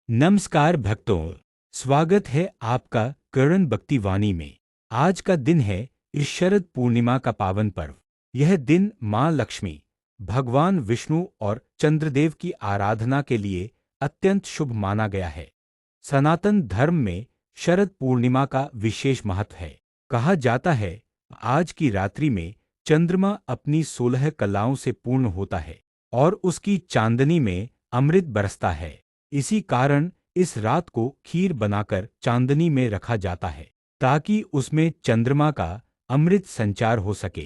नमस्कार भक्तों, स्वागत है आपका करण भक्ति वाणी में। आज का दिन है इस शरद पूर्णिमा का पावन पर्व। यह दिन माँ लक्ष्मी, भगवान विष्णु और चंद्रदेव की आराधना के लिए अत्यंत शुभ माना गया है। सनातन धर्म में शरद पूर्णिमा का विशेष महत्व है। कहा जाता है आज की रात्रि में चंद्रमा अपनी 16 कलाओं से पूर्ण होता है और उसकी चांदनी में अमृत बरसता है। इसी कारण इस रात को खीर बनाकर चांदनी में रखा जाता है ताकि उसमें चंद्रमा का अमृत संचार हो सके।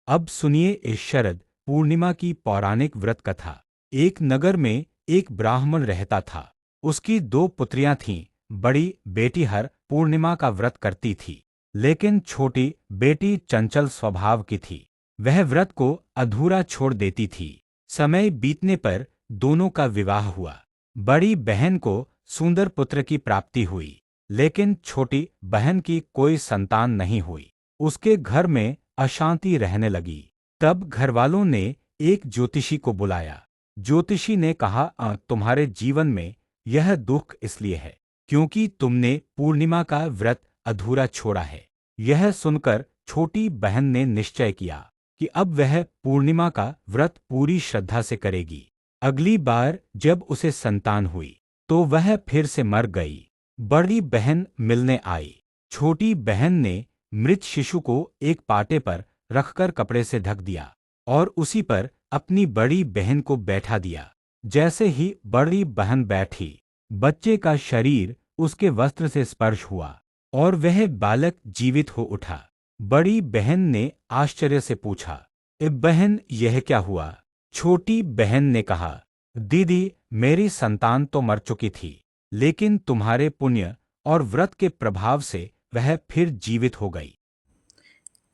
अब सुनिए इस शरद पूर्णिमा की पौराणिक व्रत कथा। एक नगर में एक ब्राह्मण रहता था। उसकी 2 पुत्रियां थीं। बड़ी बेटी हर पूर्णिमा का व्रत करती थी, लेकिन छोटी बेटी चंचल स्वभाव की थी। वह व्रत को अधूरा छोड़ देती थी। समय बीतने पर दोनों का विवाह हुआ। बड़ी बहन को सुंदर पुत्र की प्राप्ति हुई, लेकिन छोटी बहन की कोई संतान नहीं हुई। उसके घर में अशांति रहने लगी। तब घरवालों ने एक ज्योतिषी को बुलाया। ज्योतिषी ने कहा, तुम्हारे जीवन में यह दुख इसलिए है क्योंकि तुमने पूर्णिमा का व्रत अधूरा छोड़ा है। यह सुनकर छोटी बहन ने निश्चय किया कि अब वह पूर्णिमा का व्रत पूरी श्रद्धा से करेगी। अगली बार जब उसे संतान हुई तो वह फिर से मर गई। बड़ी बहन मिलने आई। छोटी बहन ने मृत शिशु को एक पाटे पर रखकर कपड़े से ढक दिया और उसी पर अपनी बड़ी बहन को बैठा दिया। जैसे ही बड़ी बहन बैठी, बच्चे का शरीर उसके वस्त्र से स्पर्श हुआ और वह बालक जीवित हो उठा। बड़ी बहन ने आश्चर्य से पूछा, ए बहन, यह क्या हुआ? छोटी बहन ने कहा, दीदी, मेरी संतान तो मर चुकी थी, लेकिन तुम्हारे पुण्य और व्रत के प्रभाव से वह फिर जीवित हो गई।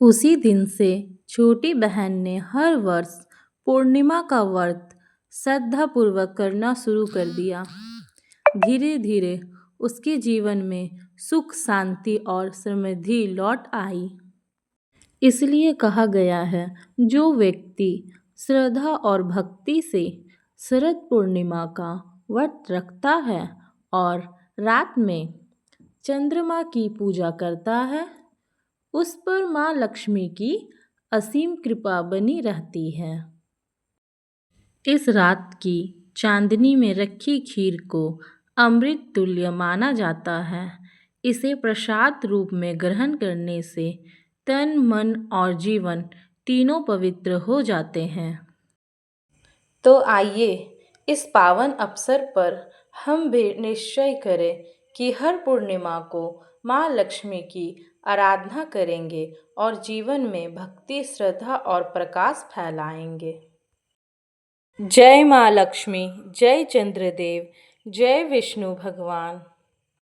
उसी दिन से छोटी बहन ने हर वर्ष पूर्णिमा का व्रत श्रद्धापूर्वक करना शुरू कर दिया। धीरे धीरे उसके जीवन में सुख, शांति और समृद्धि लौट आई। इसलिए कहा गया है, जो व्यक्ति श्रद्धा और भक्ति से शरद पूर्णिमा का व्रत रखता है और रात में चंद्रमा की पूजा करता है, उस पर माँ लक्ष्मी की असीम कृपा बनी रहती है। इस रात की चांदनी में रखी खीर को अमृत तुल्य माना जाता है। इसे प्रसाद रूप में ग्रहण करने से तन, मन और जीवन तीनों पवित्र हो जाते हैं। तो आइए इस पावन अवसर पर हम भी निश्चय करें कि हर पूर्णिमा को माँ लक्ष्मी की आराधना करेंगे और जीवन में भक्ति, श्रद्धा और प्रकाश फैलाएंगे। जय माँ लक्ष्मी, जय चंद्रदेव, जय विष्णु भगवान।